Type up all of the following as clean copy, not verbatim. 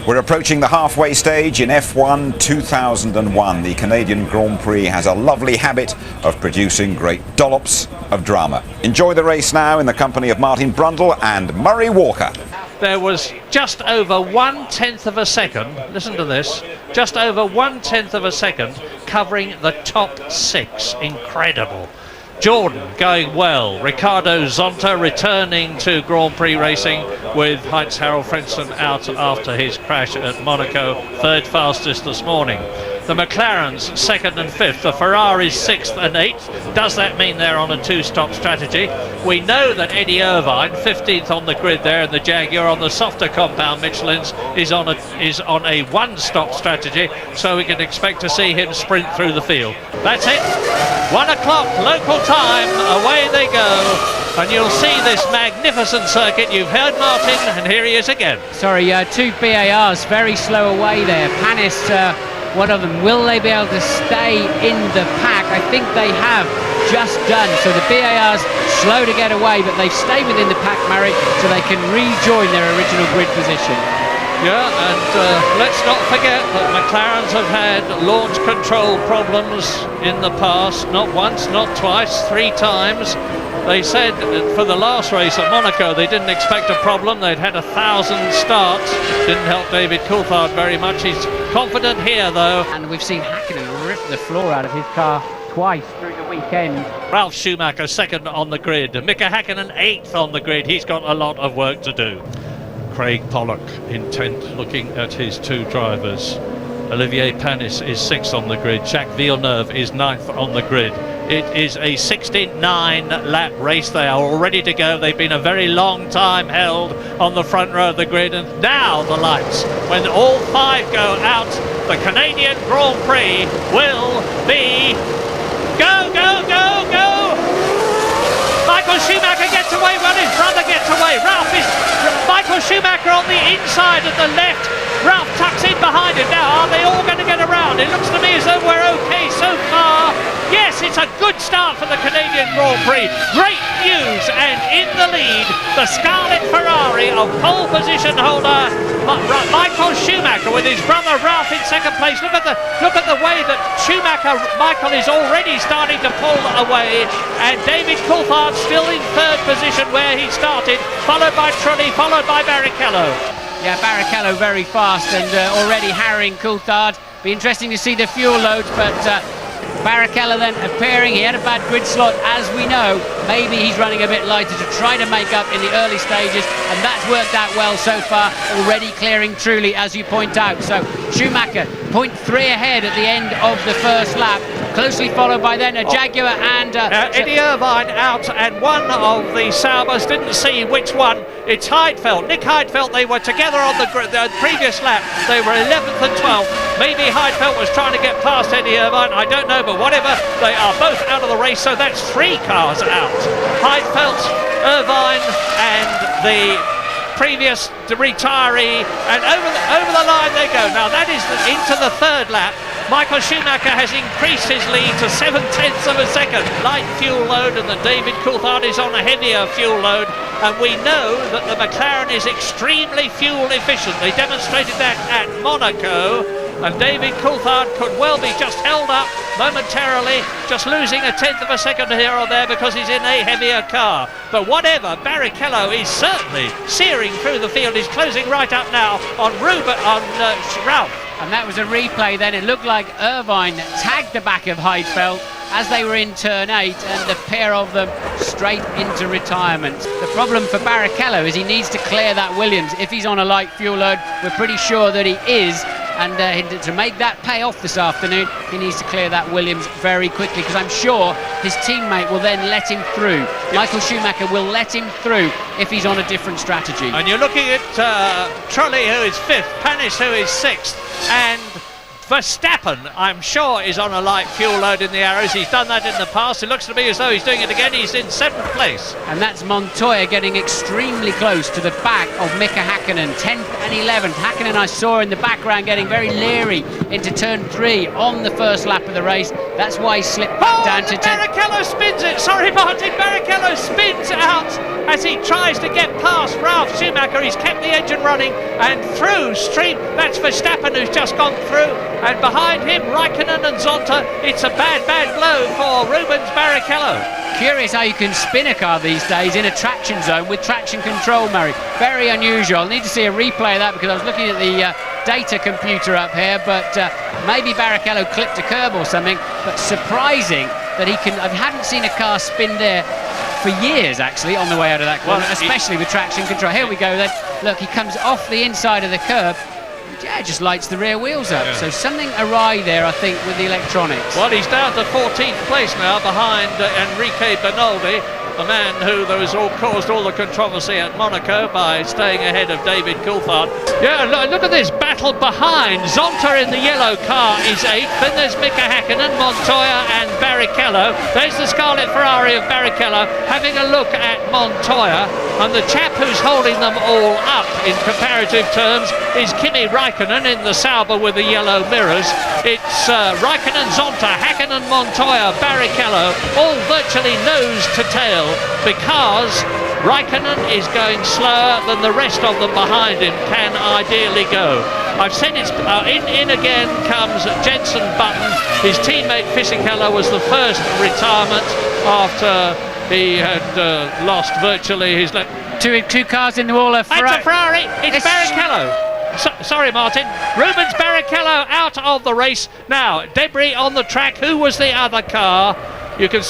We're approaching the halfway stage in F1 2001. The Canadian Grand Prix has a lovely habit of producing great dollops of drama. Enjoy the race now in the company of Martin Brundle and Murray Walker. There was just over 1/10 of a second, listen to this, just over 1/10 of a second covering the top six. Incredible. Jordan going well. Ricardo Zonta returning to Grand Prix racing with Heinz-Harald Frentzen out after his crash at Monaco, third fastest this morning. The McLarens second and fifth, the Ferraris sixth and eighth. Does that mean they're on a two-stop strategy? We know that Eddie Irvine, 15th on the grid there, and the Jaguar on the softer compound Michelin's is on a one-stop strategy, so we can expect to see him sprint through the field. That's it. 1 o'clock local time. Away they go. And you'll see this magnificent circuit. You've heard Martin, and here he is again. Sorry, two BARs very slow away there. Panis, one of them. Will they be able to stay in the pack? I think they have just done. So the BARs slow to get away, but they've stayed within the pack, Murray, so they can rejoin their original grid position. Yeah, and let's not forget that McLarens have had launch control problems in the past. Not once, not twice, 3 times. They said for the last race at Monaco they didn't expect a problem. They'd had 1,000 starts. Didn't help David Coulthard very much. He's confident here though. And we've seen Häkkinen rip the floor out of his car twice through the weekend. Ralf Schumacher second on the grid. Mika Häkkinen 8th on the grid. He's got a lot of work to do. Craig Pollock intent looking at his 2 drivers. Olivier Panis is 6th on the grid. Jacques Villeneuve is 9th on the grid. It is a 69 lap race. They are all ready to go. They've been a very long time held on the front row of the grid, and now the lights. When all 5 go out, the Canadian Grand Prix will be go, go, go, go! Michael Schumacher gets away, well his brother gets away. Michael Schumacher on the inside at the left. Ralf tucks in behind him. Now, are they all going to get around? It looks to me as though we're okay so far. Yes, it's a good start for the Canadian Grand Prix. Great news, and in the lead, the Scarlet Ferrari of pole position holder Michael Schumacher with his brother Ralf in second place. Look at the way that Michael is already starting to pull away, and David Coulthard still in third position where he started, followed by Trulli, followed by Barrichello. Yeah, Barrichello very fast and already harrying Coulthard. Be interesting to see the fuel loads, but Barrichello then appearing. He had a bad grid slot, as we know. Maybe he's running a bit lighter to try to make up in the early stages, and that's worked out well so far, already clearing Trulli, as you point out. So Schumacher 0.3 ahead at the end of the first lap, closely followed by then a Jaguar and Eddie Irvine out, and one of the Saubers didn't see which one. It's Heidfeld, Nick Heidfeld. They were together on the previous lap. They were 11th and 12th. Maybe Heidfeld was trying to get past Eddie Irvine, I don't know, but whatever, they are both out of the race, so that's 3 cars out. Heidfeld, Irvine and the previous retiree, and over the line they go. Now that is into the 3rd lap. Michael Schumacher has increased his lead to 7/10 of a second. Light fuel load, and the David Coulthard is on a heavier fuel load, and we know that the McLaren is extremely fuel efficient. They demonstrated that at Monaco, and David Coulthard could well be just held up momentarily, just losing 1/10 of a second here or there because he's in a heavier car. But whatever, Barrichello is certainly searing through the field. He's closing right up now on Ralf. And that was a replay then. It looked like Irvine tagged the back of Heidfeld as they were in turn 8, and the pair of them straight into retirement. The problem for Barrichello is he needs to clear that Williams. If he's on a light fuel load, we're pretty sure that he is, and to make that pay off this afternoon, he needs to clear that Williams very quickly, because I'm sure his teammate will then let him through. Yes. Michael Schumacher will let him through if he's on a different strategy. And you're looking at Trulli, who is 5th, Panis, who is 6th, and Verstappen, I'm sure, is on a light fuel load in the Arrows. He's done that in the past. It looks to me as though he's doing it again. He's in 7th place. And that's Montoya getting extremely close to the back of Mika Häkkinen, 10th and 11th. Häkkinen I saw in the background getting very leery into turn 3 on the first lap of the race. That's why he slipped back down to 10. Barrichello spins it. Sorry, Martin. Barrichello spins out as he tries to get past Ralf Schumacher. He's kept the engine running and through stream. That's Verstappen who's just gone through. And behind him, Raikkonen and Zonta. It's a bad blow for Rubens Barrichello. Curious how you can spin a car these days in a traction zone with traction control, Murray. Very unusual. I'll need to see a replay of that because I was looking at the data computer up here, but maybe Barrichello clipped a curb or something. But surprising that he can. I haven't seen a car spin there for years, actually, on the way out of that corner, especially with traction control. Here we go then. Look, he comes off the inside of the curb. Yeah, just lights the rear wheels up. Yeah. So something awry there, I think, with the electronics. Well, he's down to 14th place now behind Enrique Bernoldi, the man who caused all the controversy at Monaco by staying ahead of David Coulthard. Yeah, look at this battle behind. Zonta in the yellow car is 8th. Then there's Mika Häkkinen, Montoya and Barrichello. There's the Scarlet Ferrari of Barrichello having a look at Montoya. And the chap who's holding them all up in comparative terms is Kimi Raikkonen in the Sauber with the yellow mirrors. It's Raikkonen, Zonta, Häkkinen, Montoya, Barrichello, all virtually nose to tail because Raikkonen is going slower than the rest of them behind him can ideally go. I've said it's in again comes Jenson Button. His teammate Fisichella was the first retirement after he had lost virtually his two cars in the wall of Ferrari. It's a Ferrari. It's Barrichello. Sorry, Martin. Rubens Barrichello out of the race. Now, debris on the track. Who was the other car? You can.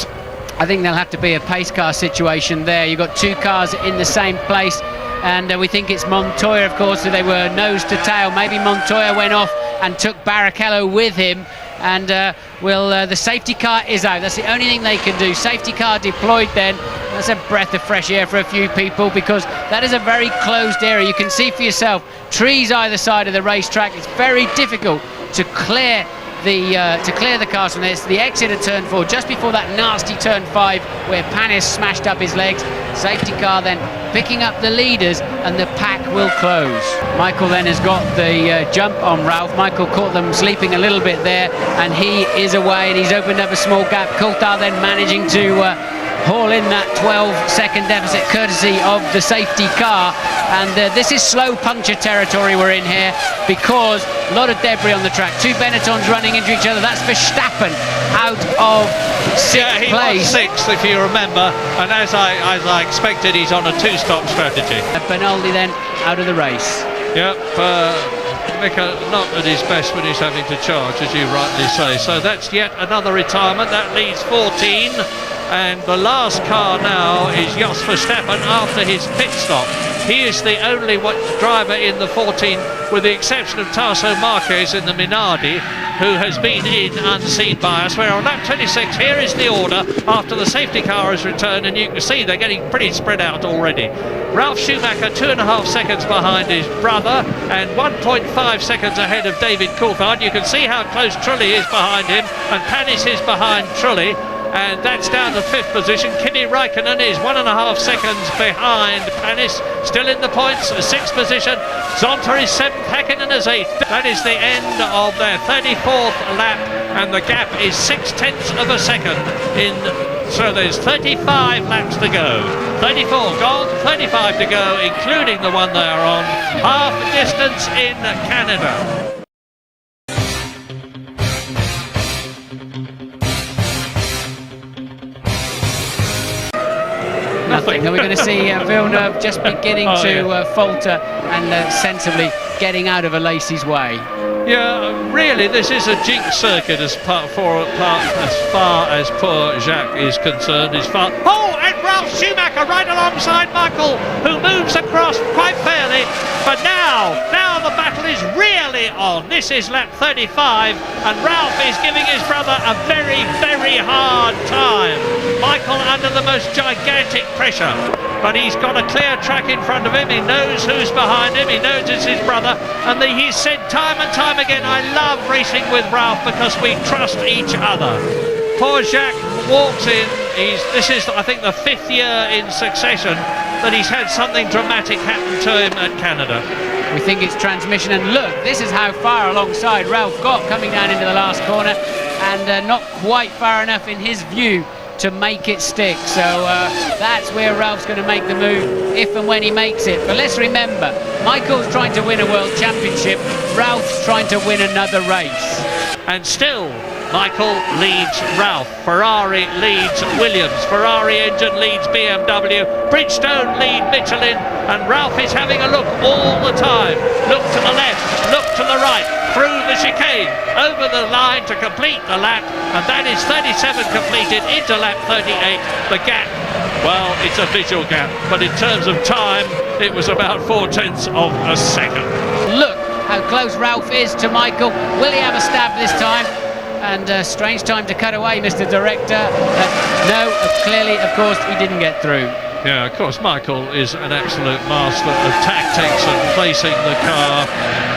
I think there'll have to be a pace car situation there. You've got two cars in the same place, and we think it's Montoya, of course. So they were nose to tail. Maybe Montoya went off and took Barrichello with him. And the safety car is out. That's the only thing they can do. Safety car deployed then. That's a breath of fresh air for a few people because that is a very closed area. You can see for yourself trees either side of the racetrack. It's very difficult to clear the cars from this. The exit of turn 4 just before that nasty turn 5 where Panis smashed up his legs. Safety car then picking up the leaders and the pack will close. Michael then has got the jump on Ralf. Michael caught them sleeping a little bit there and he is away and he's opened up a small gap. Coulthard then managing to haul in that 12-second deficit courtesy of the safety car. And this is slow puncture territory we're in here because a lot of debris on the track. Two Benettons running into each other. That's Verstappen out of 6th place. He was 6th, if you remember, and as I expected, he's on a two-stop strategy. Bernoldi then out of the race. Yep, Mika not at his best when he's having to charge, as you rightly say. So that's yet another retirement. That leaves 14. And the last car now is Jos Verstappen after his pit stop. He is the only driver in the 14, with the exception of Tasso Marquez in the Minardi, who has been in unseen by us. We're on lap 26. Here is the order after the safety car has returned, and you can see they're getting pretty spread out already. Ralf Schumacher 2.5 seconds behind his brother and 1.5 seconds ahead of David Coulthard. You can see how close Trulli is behind him, and Panis is behind Trulli. And that's down to 5th position. Kimi Raikkonen is 1.5 seconds behind Panis, still in the points, 6th position. Zonta is 7th, Häkkinen is 8th. That is the end of their 34th lap, and the gap is 0.6 of a second. So there's 35 laps to go. 34 gone, 35 to go, including the one they are on. Half distance in Canada. Nothing. Are we going to see Villeneuve just beginning to falter and sensibly getting out of Alesi's way? Yeah, really, this is a jinx circuit as far as poor Jacques is concerned. And Ralf Schumacher right alongside Michael, who moves across quite fairly. But now the battle is really on. This is lap 35, and Ralf is giving his brother a very, very hard time. Michael under the most gigantic pressure, but he's got a clear track in front of him. He knows who's behind him. He knows it's his brother, and he's said time and time again, I love racing with Ralf because we trust each other. Poor Jacques walks in. This is, I think, the 5th year in succession that he's had something dramatic happen to him at Canada. We think it's transmission, and look, this is how far alongside Ralf got coming down into the last corner. and not quite far enough in his view to make it stick. So that's where Ralph's going to make the move if and when he makes it. But let's remember, Michael's trying to win a world championship, Ralph's trying to win another race. And still Michael leads Ralf, Ferrari leads Williams, Ferrari engine leads BMW, Bridgestone lead Michelin, and Ralf is having a look all the time. Look to the left, look to the right, through the chicane, over the line to complete the lap, and that is 37 completed into lap 38. The gap, well, it's a visual gap, but in terms of time, it was about 4/10 of a second. Look how close Ralf is to Michael. Will he have a stab this time? And strange time to cut away, Mr. Director. No, clearly, of course, he didn't get through. Yeah, of course, Michael is an absolute master of tactics and placing the car.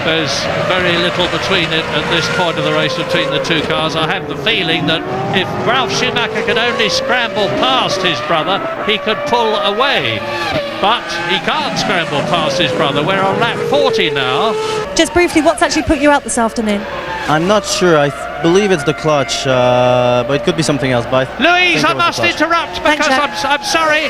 There's very little between it at this point of the race between the two cars. I have the feeling that if Ralf Schumacher could only scramble past his brother, he could pull away. But he can't scramble past his brother. We're on lap 40 now. Just briefly, what's actually put you out this afternoon? I'm not sure. I believe it's the clutch, but it could be something else. But Louise, I must interrupt because I'm sorry.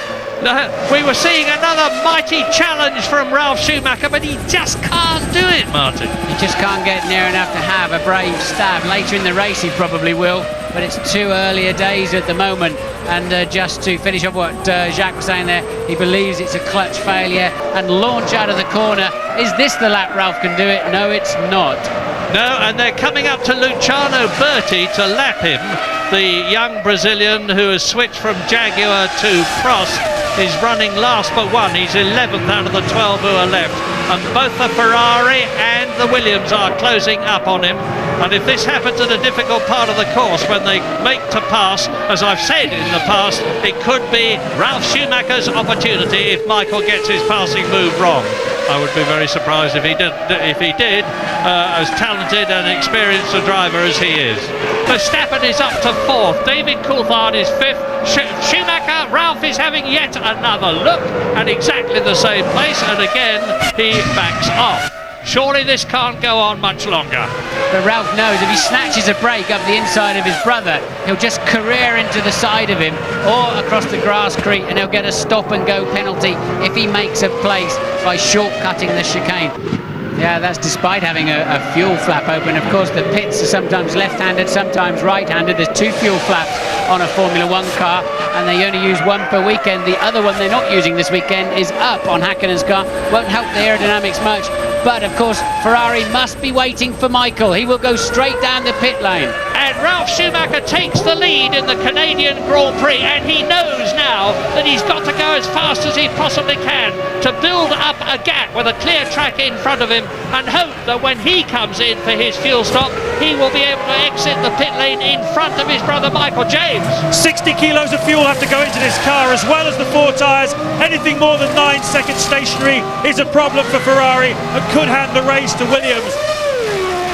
We were seeing another mighty challenge from Ralf Schumacher, but he just can't do it, Martin. He just can't get near enough to have a brave stab. Later in the race he probably will, but it's too earlier days at the moment. And just to finish up what Jacques was saying there, he believes it's a clutch failure and launch out of the corner. Is this the lap Ralf can do it? No, it's not. No, and they're coming up to Luciano Berti to lap him. The young Brazilian who has switched from Jaguar to Prost is running last but one. He's 11th out of the 12 who are left. And both the Ferrari and the Williams are closing up on him. And if this happens at a difficult part of the course when they make to pass, as I've said in the past, it could be Ralf Schumacher's opportunity if Michael gets his passing move wrong. I would be very surprised if he did, as talented and experienced a driver as he is. Verstappen is up to 4th, David Coulthard is 5th, Schumacher, Ralf is having yet another look at exactly the same place, and again he backs off. Surely this can't go on much longer. But Ralf knows if he snatches a break up the inside of his brother, he'll just career into the side of him or across the grasscrete, and he'll get a stop and go penalty if he makes a place by shortcutting the chicane. Yeah, that's despite having a fuel flap open. Of course, the pits are sometimes left-handed, sometimes right-handed. There's 2 fuel flaps on a Formula 1 car, and they only use 1 per weekend. The other one they're not using this weekend is up on Häkkinen's car. Won't help the aerodynamics much. But, of course, Ferrari must be waiting for Michael. He will go straight down the pit lane. And Ralf Schumacher takes the lead in the Canadian Grand Prix, and he knows now that he's got to go as fast as he possibly can to build up a gap with a clear track in front of him, and hope that when he comes in for his fuel stop, he will be able to exit the pit lane in front of his brother Michael. James. 60 kilos of fuel have to go into this car, as well as the 4 tyres. Anything more than 9 seconds stationary is a problem for Ferrari and could hand the race to Williams.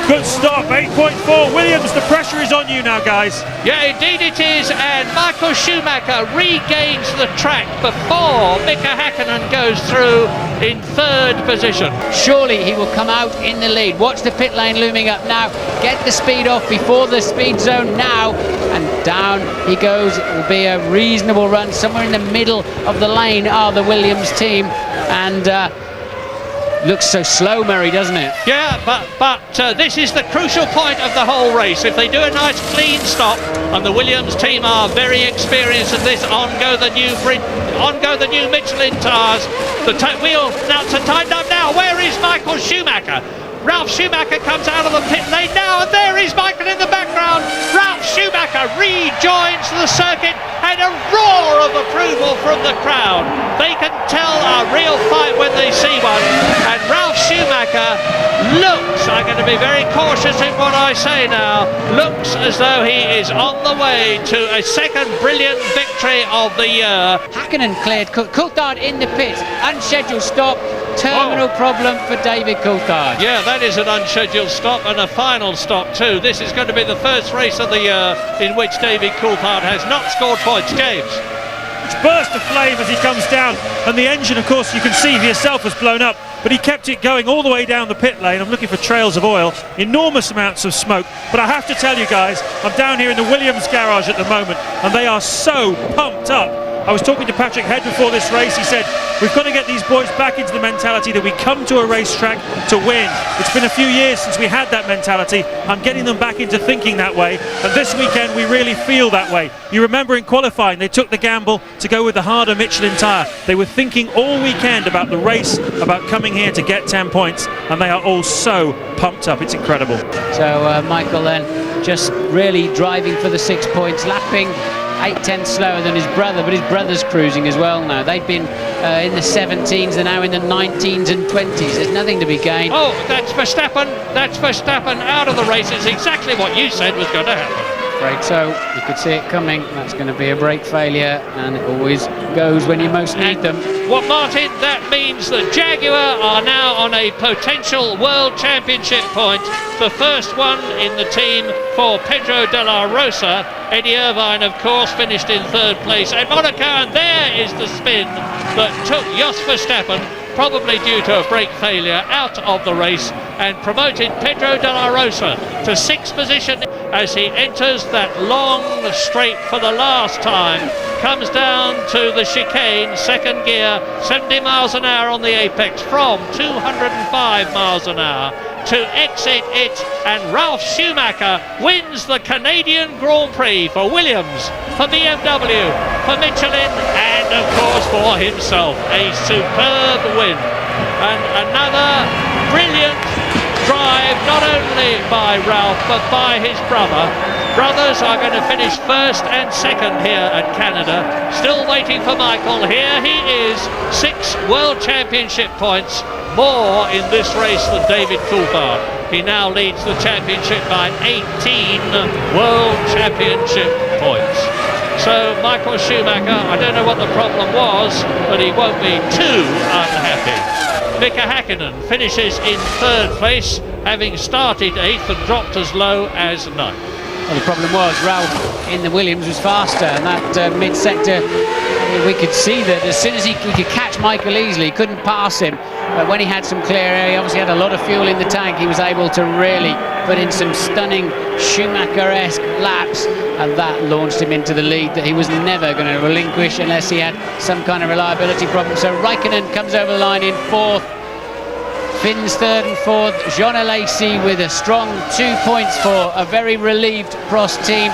Good stop, 8.4. Williams, the pressure is on you now, guys. Yeah, indeed it is, and Michael Schumacher regains the track before Mika Häkkinen goes through in 3rd position. Surely he will come out in the lead. Watch the pit lane looming up now. Get the speed off before the speed zone now, and down he goes. It will be a reasonable run. Somewhere in the middle of the lane are the Williams team, and looks so slow, Murray, doesn't it? Yeah, but this is the crucial point of the whole race. If they do a nice clean stop, and the Williams team are very experienced at this, on go the new Michelin tyres. The wheel now to timed up now. Where is Michael Schumacher? Ralf Schumacher comes out of the pit lane now, and there is Michael in the background. Ralf Schumacher rejoins the circuit, and a roar of approval from the crowd. They can tell a real fight when they see one, and Ralf Schumacher looks, I'm going to be very cautious in what I say now, looks as though he is on the way to a second brilliant victory of the year. Häkkinen cleared, Coulthard in the pits, unscheduled stop. Terminal problem for David Coulthard. Yeah, that is an unscheduled stop, and a final stop too. This is going to be the first race of the year in which David Coulthard has not scored points. James. burst of flame as he comes down, and the engine, of course, you can see for yourself, has blown up, but he kept it going all the way down the pit lane. I'm looking for trails of oil, enormous amounts of smoke, but I have to tell you guys, I'm down here in the Williams garage at the moment, and they are so pumped up. I was talking to Patrick Head before this race. He said, we've got to get these boys back into the mentality that we come to a racetrack to win. It's been a few years since we had that mentality. I'm getting them back into thinking that way, and this weekend we really feel that way. You remember in qualifying, they took the gamble to go with the harder Michelin tyre. They were thinking all weekend about the race, about coming here to get 10 points, and they are all so pumped up. It's incredible. So Michael then just really driving for the 6 points, lapping 8/10 slower than his brother, but his brother's cruising as well now. They've been in the 17s, they're now in the 19s and 20s. There's nothing to be gained. Oh, that's Verstappen. That's Verstappen out of the race. It's exactly what you said was going to happen. Afraid so. You could see it coming. That's going to be a brake failure, and it always goes when you most need them. Well, Martin, that means that Jaguar are now on a potential World Championship point. The first one in the team for Pedro de la Rosa. Eddie Irvine, of course, finished in third place at Monaco, and there is the spin that took Jos Verstappen, probably due to a brake failure, out of the race and promoted Pedro de la Rosa to 6th position as he enters that long straight for the last time. Comes down to the chicane, second gear, 70 miles an hour on the apex from 205 miles an hour to exit it, and Ralf Schumacher wins the Canadian Grand Prix for Williams, for BMW, for Michelin, and of course for himself. A superb win, and another brilliant drive, not only by Ralf but by his brother. Brothers are going to finish first and second here at Canada. Still waiting for Michael. Here he is, 6 World Championship points more in this race than David Coulthard. He now leads the championship by 18 World Championship points. So Michael Schumacher, I don't know what the problem was, but he won't be too unhappy. Mika Häkkinen finishes in third place, having started 8th and dropped as low as 9th. Well, the problem was Ralf in the Williams was faster, and that mid-sector, we could see that as soon as he could catch Michael easily, he couldn't pass him. But when he had some clear air, he obviously had a lot of fuel in the tank. He was able to really put in some stunning Schumacher-esque laps, and that launched him into the lead that he was never going to relinquish unless he had some kind of reliability problem. So Raikkonen comes over the line in 4th. Finn's 3rd and 4th. Jean Alesi with a strong 2 points for a very relieved Prost team.